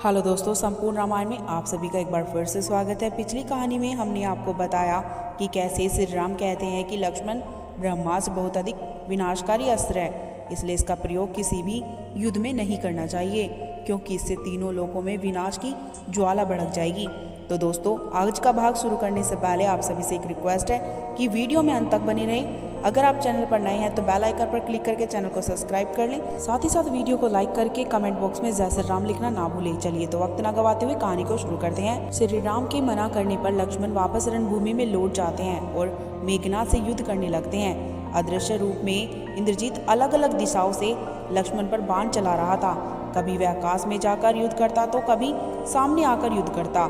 Hello दोस्तों, संपूर्ण रामायण में आप सभी का एक बार फिर से स्वागत है। पिछली कहानी में हमने आपको बताया कि कैसे श्री राम कहते हैं कि लक्ष्मण, ब्रह्मास्त्र बहुत अधिक विनाशकारी अस्त्र है, इसलिए इसका प्रयोग किसी भी युद्ध में नहीं करना चाहिए, क्योंकि इससे तीनों लोकों में विनाश की ज्वाला भड़क जाएगी। तो दोस्तों, आज का भाग शुरू करने से पहले आप सभी से एक रिक्वेस्ट है कि वीडियो में अंत तक बने रहें। अगर आप चैनल पर नए हैं तो बेल आइकन पर क्लिक करके चैनल को सब्सक्राइब कर लें। साथ ही साथ वीडियो को लाइक करके कमेंट बॉक्स में जय श्री राम लिखना ना भूलें। चलिए तो वक्त ना गवाते हुए कहानी को शुरू करते हैं। श्री राम के मना करने पर लक्ष्मण वापस रणभूमि में लौट जाते हैं और मेघनाद से युद्ध करने लगते हैं। अदृश्य रूप में इंद्रजीत अलग अलग दिशाओं से लक्ष्मण पर बाण चला रहा था। कभी वह आकाश में जाकर युद्ध करता तो कभी सामने आकर युद्ध करता।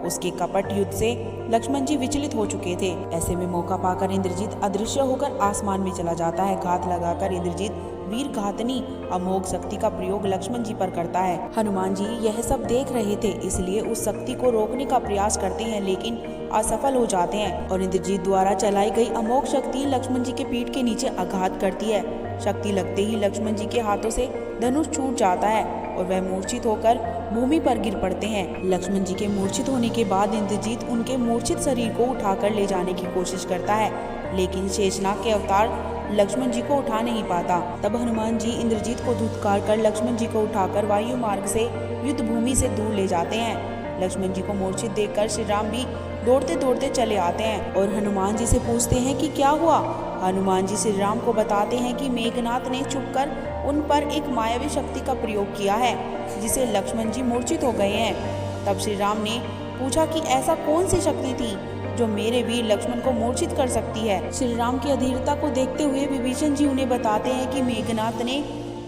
उसके कपट युद्ध से लक्ष्मण जी विचलित हो चुके थे। ऐसे में मौका पाकर इंद्रजीत अदृश्य होकर आसमान में चला जाता है। घात लगाकर इंद्रजीत वीर घातनी अमोघ शक्ति का प्रयोग लक्ष्मण जी पर करता है। हनुमान जी यह सब देख रहे थे, इसलिए उस शक्ति को रोकने का प्रयास करते हैं, लेकिन असफल हो जाते हैं और इंद्रजीत द्वारा चलाई गई अमोघ शक्ति लक्ष्मण जी के पीठ के नीचे आघात करती है। शक्ति लगते ही लक्ष्मण जी के हाथों से धनुष छूट जाता है और वह मूर्छित होकर भूमि पर गिर पड़ते हैं। लक्ष्मण जी के मूर्छित होने के बाद इंद्रजीत उनके मूर्छित शरीर को उठाकर ले जाने की कोशिश करता है, लेकिन शेषनाग के अवतार लक्ष्मण जी को उठा नहीं पाता। तब हनुमान जी इंद्रजीत को धुतकार कर लक्ष्मण जी को उठाकर वायु मार्ग से युद्ध भूमि से दूर ले जाते हैं। लक्ष्मण जी को मूर्छित देखकर श्री राम भी दौड़ते दौड़ते चले आते हैं और हनुमान जी से पूछते हैं कि क्या हुआ। हनुमान जी श्री राम को बताते हैं कि मेघनाद ने छुपकर उन पर एक मायावी शक्ति का प्रयोग किया है, जिसे लक्ष्मण जी मूर्छित हो गए हैं। तब श्री राम ने पूछा कि ऐसा कौन सी शक्ति थी जो मेरे वीर लक्ष्मण को मूर्छित कर सकती है। श्री राम की अधीरता को देखते हुए विभीषण जी उन्हें बताते हैं कि मेघनाद ने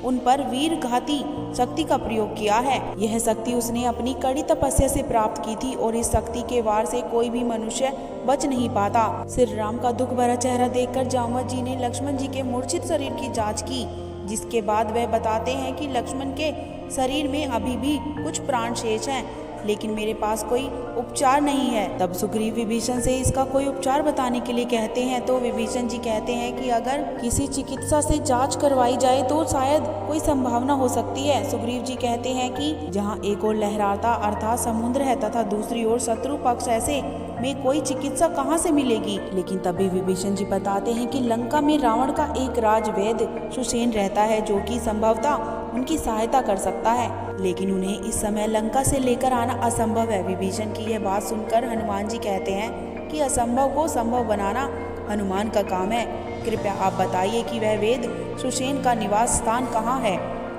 उन पर वीर घाती शक्ति का प्रयोग किया है। यह शक्ति उसने अपनी कड़ी तपस्या से प्राप्त की थी और इस शक्ति के वार से कोई भी मनुष्य बच नहीं पाता। श्री राम का दुख भरा चेहरा देखकर जामवंत जी ने लक्ष्मण जी के मूर्छित शरीर की जांच की, जिसके बाद वह बताते हैं कि लक्ष्मण के शरीर में अभी भी कुछ प्राण शेष हैं, लेकिन मेरे पास कोई उपचार नहीं है। तब सुग्रीव विभीषण से इसका कोई उपचार बताने के लिए कहते हैं, तो विभीषण जी कहते हैं कि अगर किसी चिकित्सा से जांच करवाई जाए तो शायद कोई संभावना हो सकती है। सुग्रीव जी कहते हैं कि जहां एक ओर लहराता अर्थात समुद्र है तथा दूसरी ओर शत्रु पक्ष, ऐसे में कोई चिकित्सा कहाँ से मिलेगी। लेकिन तभी विभीषण जी बताते हैं कि लंका में रावण का एक राजवैद्य सुसेन रहता है, जो कि संभवतः उनकी सहायता कर सकता है, लेकिन उन्हें इस समय लंका से लेकर आना असंभव है। विभीषण की यह बात सुनकर हनुमान जी कहते हैं कि असंभव को संभव बनाना हनुमान का काम है। कृपया आप बताइए कि वह वेद सुसेन का निवास स्थान कहाँ है,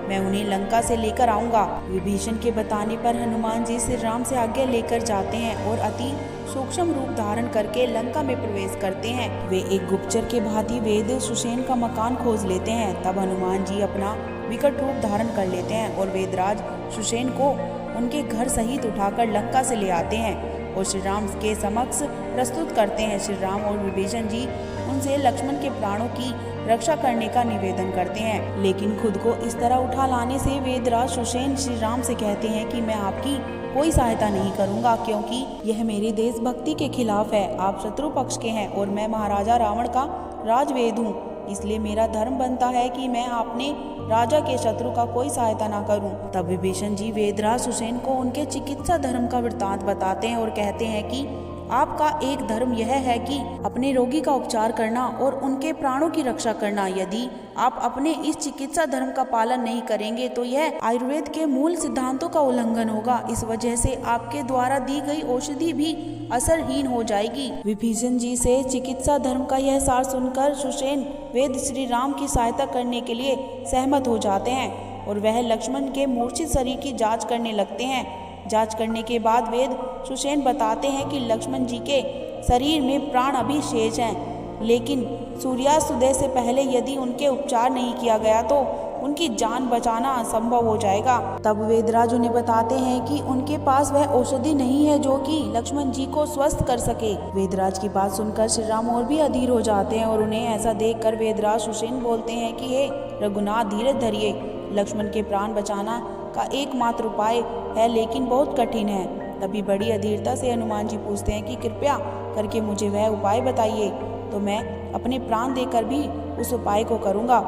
मैं उन्हें लंका से लेकर आऊंगा। विभीषण के बताने पर हनुमान जी श्री राम से आज्ञा लेकर जाते हैं और अति सूक्ष्म रूप धारण करके लंका में प्रवेश करते हैं। वे एक गुप्तचर के भांति वेद सुसेन का मकान खोज लेते हैं। तब हनुमान जी अपना विकट रूप धारण कर लेते हैं और वेदराज सुसेन को उनके घर सहित उठाकर लंका से ले आते हैं और श्री राम के समक्ष प्रस्तुत करते हैं। श्री राम और विभीषण जी उनसे लक्ष्मण के प्राणों की रक्षा करने का निवेदन करते हैं, लेकिन खुद को इस तरह उठा लाने से वेदराज सुसेन श्री राम से कहते हैं कि मैं आपकी कोई सहायता नहीं करूंगा, क्योंकि यह मेरी देशभक्ति के खिलाफ है। आप शत्रु पक्ष के हैं और मैं महाराजा रावण का राजवेद हूँ, इसलिए मेरा धर्म बनता है कि मैं अपने राजा के शत्रु का कोई सहायता ना करूं। तब विभीषण जी वेदराज सुसेन को उनके चिकित्सा धर्म का वृत्तांत बताते हैं और कहते हैं कि आपका एक धर्म यह है कि अपने रोगी का उपचार करना और उनके प्राणों की रक्षा करना। यदि आप अपने इस चिकित्सा धर्म का पालन नहीं करेंगे तो यह आयुर्वेद के मूल सिद्धांतों का उल्लंघन होगा। इस वजह से आपके द्वारा दी गई औषधि भी असरहीन हो जाएगी। विभीषण जी से चिकित्सा धर्म का यह सार सुनकर सुसेन वेद श्री राम की सहायता करने के लिए सहमत हो जाते हैं और वह लक्ष्मण के मूर्छित शरीर की जांच करने लगते हैं। जांच करने के बाद वेद सुसेन बताते हैं कि लक्ष्मण जी के शरीर में प्राण अभी शेष हैं, लेकिन सूर्यास्तोदय से पहले यदि उनके उपचार नहीं किया गया तो उनकी जान बचाना असंभव हो जाएगा। तब वेदराज उन्हें बताते हैं कि उनके पास वह औषधि नहीं है जो कि लक्ष्मण जी को स्वस्थ कर सके। वेदराज की बात सुनकर श्री राम और भी अधीर हो जाते हैं और उन्हें ऐसा देखकर वेदराज सुसेन बोलते हैं कि हे रघुनाथ, धीरज धरिए। लक्ष्मण के प्राण बचाना का एकमात्र उपाय है, लेकिन बहुत कठिन है। तभी बड़ी अधीरता से हनुमान जी पूछते हैं कि कृपया करके मुझे वह उपाय बताइए, तो मैं अपने प्राण देकर भी उस उपाय को करूँगा।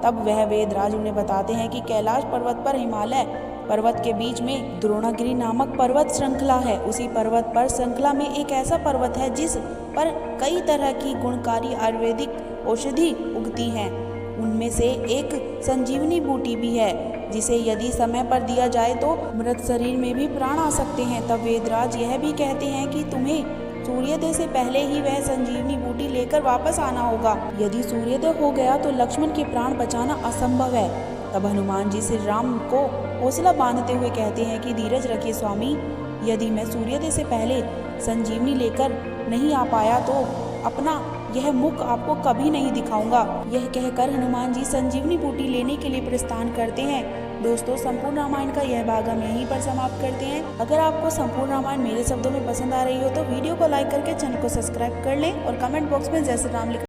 तब वह वेदराज उन्हें बताते हैं कि कैलाश पर्वत पर हिमालय पर्वत के बीच में द्रोणागिरी नामक पर्वत श्रृंखला है। उसी पर्वत पर श्रृंखला में एक ऐसा पर्वत है जिस पर कई तरह की गुणकारी आयुर्वेदिक औषधि उगती हैं। उनमें से एक संजीवनी बूटी भी है, जिसे यदि समय पर दिया जाए तो मृत शरीर में भी प्राण आ सकते हैं। तब वेदराज यह भी कहते हैं कि तुम्हें सूर्योदय से पहले ही वह संजीवनी बूटी लेकर वापस आना होगा। यदि सूर्योदय हो गया तो लक्ष्मण के प्राण बचाना असंभव है। तब हनुमान जी श्री राम को हौसला बांधते हुए कहते हैं कि धीरज रखिए स्वामी, यदि मैं सूर्योदय से पहले संजीवनी लेकर नहीं आ पाया तो अपना यह मुख आपको कभी नहीं दिखाऊंगा। यह कहकर हनुमान जी संजीवनी बूटी लेने के लिए प्रस्थान करते हैं। दोस्तों, संपूर्ण रामायण का यह भाग हम यहीं पर समाप्त करते हैं। अगर आपको संपूर्ण रामायण मेरे शब्दों में पसंद आ रही हो तो वीडियो को लाइक करके चैनल को सब्सक्राइब कर लें और कमेंट बॉक्स में जय श्री राम लिख